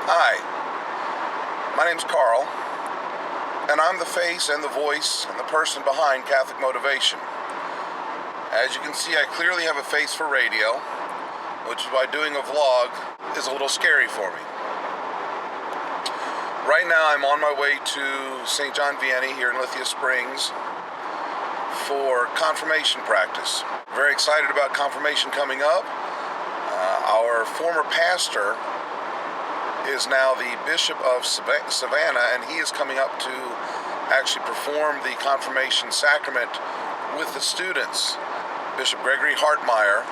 Hi, my name's Carl, and I'm the face and the voice and the person behind Catholic Motivation. As you can see, I clearly have a face for radio, which is why doing a vlog is a little scary for me. Right now, I'm on my way to St. John Vianney here in Lithia Springs for confirmation practice. Very excited about confirmation coming up. Our former pastor is now the Bishop of Savannah, and he is coming up to actually perform the confirmation sacrament with the students. Bishop Gregory Hartmeyer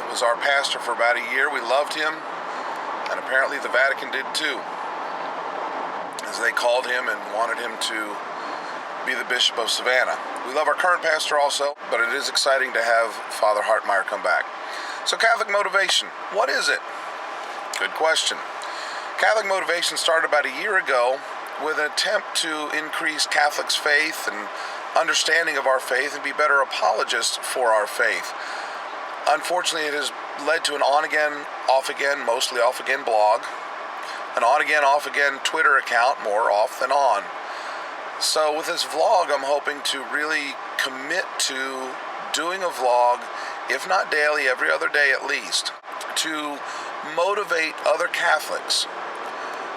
was our pastor for about a year. We loved him, and apparently the Vatican did too, as they called him and wanted him to be the Bishop of Savannah. We love our current pastor also, but it is exciting to have Father Hartmeyer come back. So Catholic Motivation, what is it? Good question. Catholic Motivation started about a year ago with an attempt to increase Catholics' faith and understanding of our faith and be better apologists for our faith. Unfortunately, it has led to an on-again, off-again, mostly off-again blog, an on-again, off-again Twitter account, more off than on. So with this vlog, I'm hoping to really commit to doing a vlog, if not daily, every other day at least, to motivate other Catholics.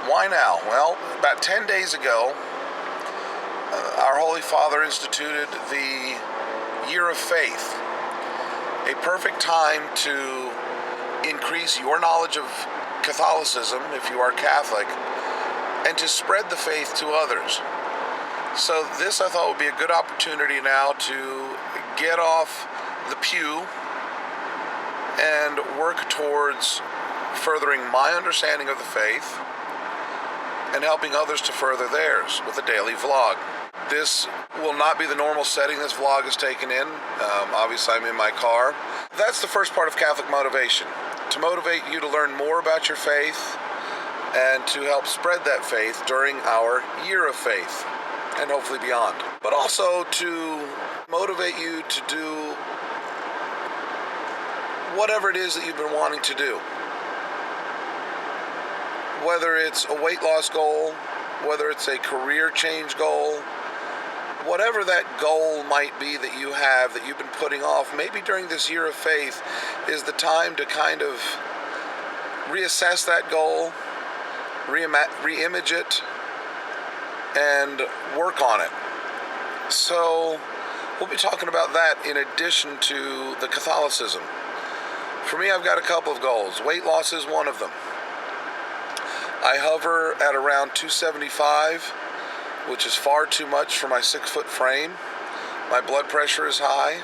Why now? Well, about 10 days ago, our Holy Father instituted the Year of Faith, a perfect time to increase your knowledge of Catholicism, if you are Catholic, and to spread the faith to others. So this, I thought, would be a good opportunity now to get off the pew and work towards furthering my understanding of the faith and helping others to further theirs with a daily vlog. This will not be the normal setting this vlog is taken in. Obviously, I'm in my car. That's the first part of Catholic Motivation, to motivate you to learn more about your faith and to help spread that faith during our Year of Faith and hopefully beyond. But also to motivate you to do whatever it is that you've been wanting to do. Whether it's a weight loss goal, whether it's a career change goal, whatever that goal might be that you have that you've been putting off, maybe during this Year of Faith is the time to kind of reassess that goal, re-image it, and work on it. So we'll be talking about that in addition to the Catholicism. For me, I've got a couple of goals. Weight loss is one of them. I hover at around 275, which is far too much for my 6-foot frame. My blood pressure is high,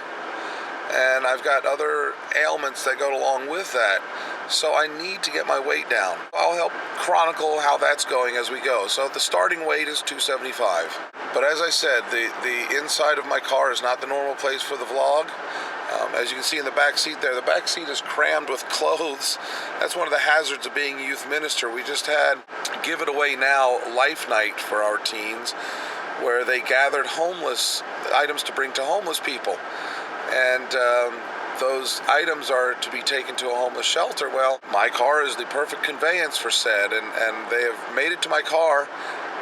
and I've got other ailments that go along with that. So I need to get my weight down. I'll help chronicle how that's going as we go. So the starting weight is 275. But as I said, the inside of my car is not the normal place for the vlog. As you can see in the back seat there, the back seat is crammed with clothes. That's one of the hazards of being a youth minister. We just had Give It Away Now Life Night for our teens, where they gathered homeless items to bring to homeless people. And those items are to be taken to a homeless shelter. Well, my car is the perfect conveyance for said, and they have made it to my car,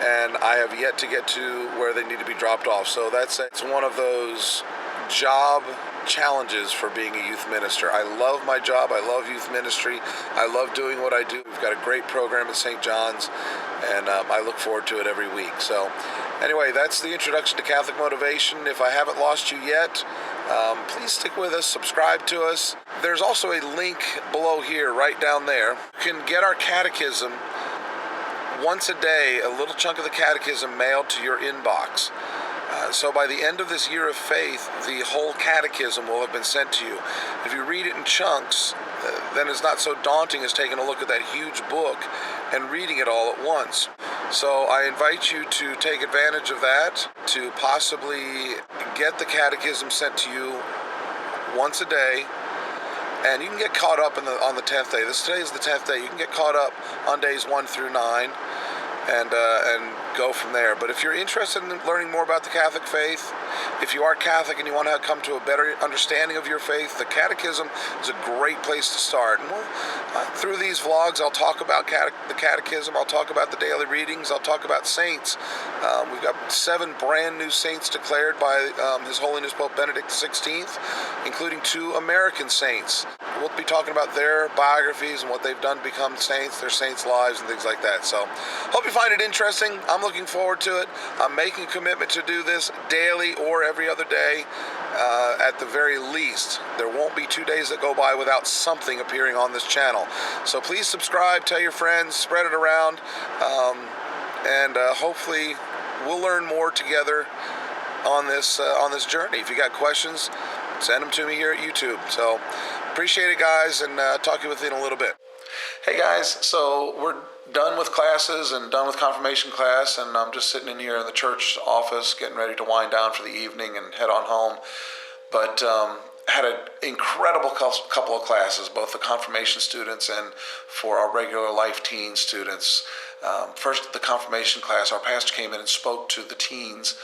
and I have yet to get to where they need to be dropped off. So it's one of those job challenges for being a youth minister. I love my job. I love youth ministry. I love doing what I do. We've got a great program at St. John's, and I look forward to it every week. So anyway, that's the introduction to Catholic Motivation. If I haven't lost you yet, please stick with us, subscribe to us. There's also a link below here, right down there. You can get our catechism once a day, a little chunk of the catechism mailed to your inbox. So by the end of this Year of Faith, the whole catechism will have been sent to you. If you read it in chunks, then it's not so daunting as taking a look at that huge book and reading it all at once. So I invite you to take advantage of that, to possibly get the catechism sent to you once a day. And you can get caught up on the 10th day. Today is the 10th day. You can get caught up on days 1 through 9 and go from there. But if you're interested in learning more about the Catholic faith, if you are Catholic and you want to come to a better understanding of your faith, the Catechism is a great place to start. And through these vlogs, I'll talk about the Catechism, I'll talk about the daily readings, I'll talk about saints. We've got 7 brand new saints declared by His Holiness Pope Benedict XVI, including 2 American saints. We'll be talking about their biographies and what they've done to become saints, their saints' lives, and things like that. So, hope you find it interesting. I'm looking forward to it. I'm making a commitment to do this daily or every other day. At the very least, there won't be 2 days that go by without something appearing on this channel. So please subscribe, tell your friends, spread it around, and hopefully we'll learn more together on this journey. If you got questions, send them to me here at YouTube. So appreciate it, guys, and talk to you within a little bit. Hey guys, so we're done with classes and done with confirmation class, and I'm just sitting in here in the church office getting ready to wind down for the evening and head on home. But had an incredible couple of classes, both the confirmation students and for our regular life teen students. First, the confirmation class, our pastor came in and spoke to the teens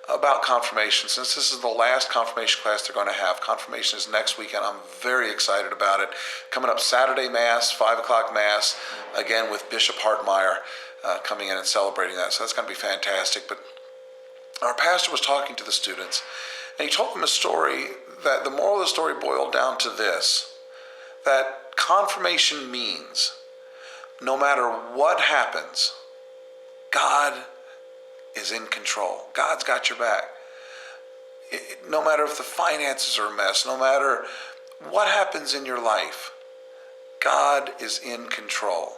about confirmation. Since this is the last confirmation class they're going to have, confirmation is next weekend. I'm very excited about it. Coming up Saturday Mass, 5 o'clock Mass, again with Bishop Hartmeyer coming in and celebrating that. So that's going to be fantastic. But our pastor was talking to the students, and he told them a story that the moral of the story boiled down to this, that confirmation means no matter what happens, God is in control. God's got your back. No matter if the finances are a mess, no matter what happens in your life, God is in control.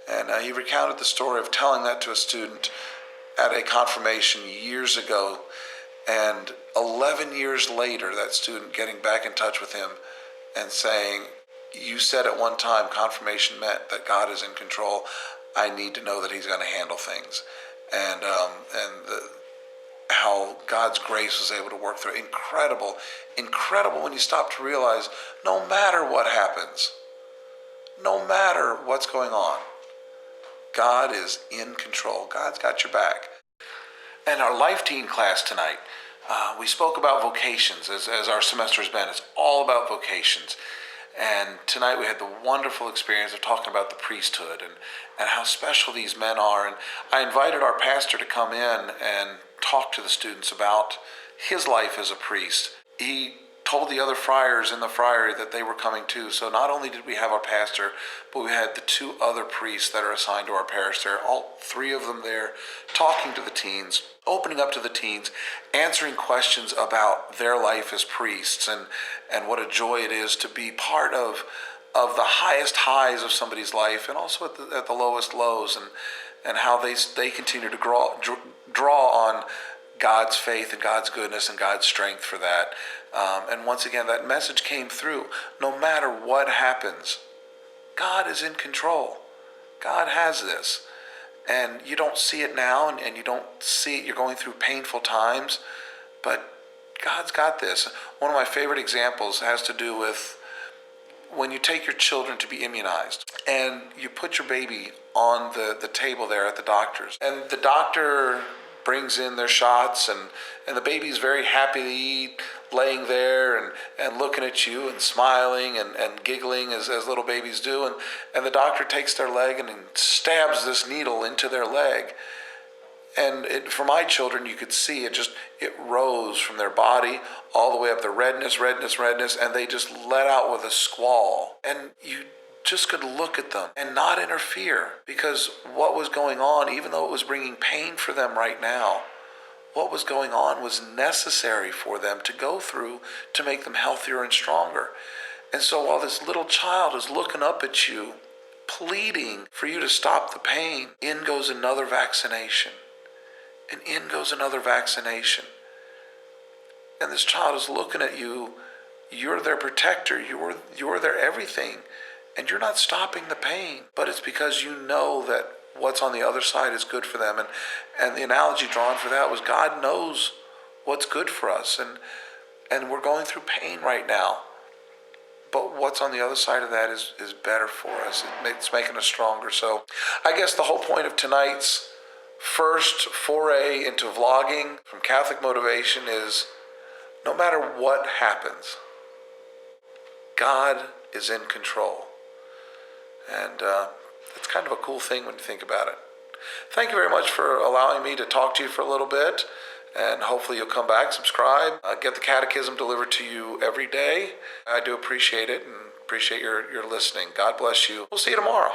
And he recounted the story of telling that to a student at a confirmation years ago, and 11 years later, that student getting back in touch with him and saying, "You said at one time confirmation meant that God is in control. I need to know that he's going to handle things." And how God's grace was able to work through. Incredible when you stop to realize no matter what happens, no matter what's going on, God is in control. God's got your back. And our Life Teen class tonight, we spoke about vocations as our semester has been. It's all about vocations. And tonight we had the wonderful experience of talking about the priesthood and how special these men are. And I invited our pastor to come in and talk to the students about his life as a priest. He told the other friars in the friary that they were coming too. So not only did we have our pastor, but we had the 2 other priests that are assigned to our parish there, all 3 of them there, talking to the teens, opening up to the teens, answering questions about their life as priests, and what a joy it is to be part of the highest highs of somebody's life, and also at the lowest lows, and how they continue to draw on God's faith and God's goodness and God's strength for that. And once again, that message came through. No matter what happens, God is in control. God has this. And you don't see it now, and you don't see it. You're going through painful times, but God's got this. One of my favorite examples has to do with when you take your children to be immunized, and you put your baby on the table there at the doctor's, and the doctor brings in their shots, and the baby's very happy to eat, laying there and looking at you and smiling and giggling as little babies do, and the doctor takes their leg and stabs this needle into their leg. And for my children, you could see it rose from their body all the way up, the redness, and they just let out with a squall. And you just could look at them and not interfere, because what was going on, even though it was bringing pain for them right now, what was going on was necessary for them to go through to make them healthier and stronger. And so while this little child is looking up at you, pleading for you to stop the pain, in goes another vaccination. And in goes another vaccination. And this child is looking at you. You're their protector. You're their everything. And you're not stopping the pain. But it's because you know that what's on the other side is good for them. And the analogy drawn for that was God knows what's good for us. And we're going through pain right now. But what's on the other side of that is better for us. It's making us stronger. So I guess the whole point of tonight's first foray into vlogging from Catholic Motivation is no matter what happens, God is in control. And it's kind of a cool thing when you think about it. Thank you very much for allowing me to talk to you for a little bit. And hopefully you'll come back, subscribe, get the catechism delivered to you every day. I do appreciate it and appreciate your listening. God bless you. We'll see you tomorrow.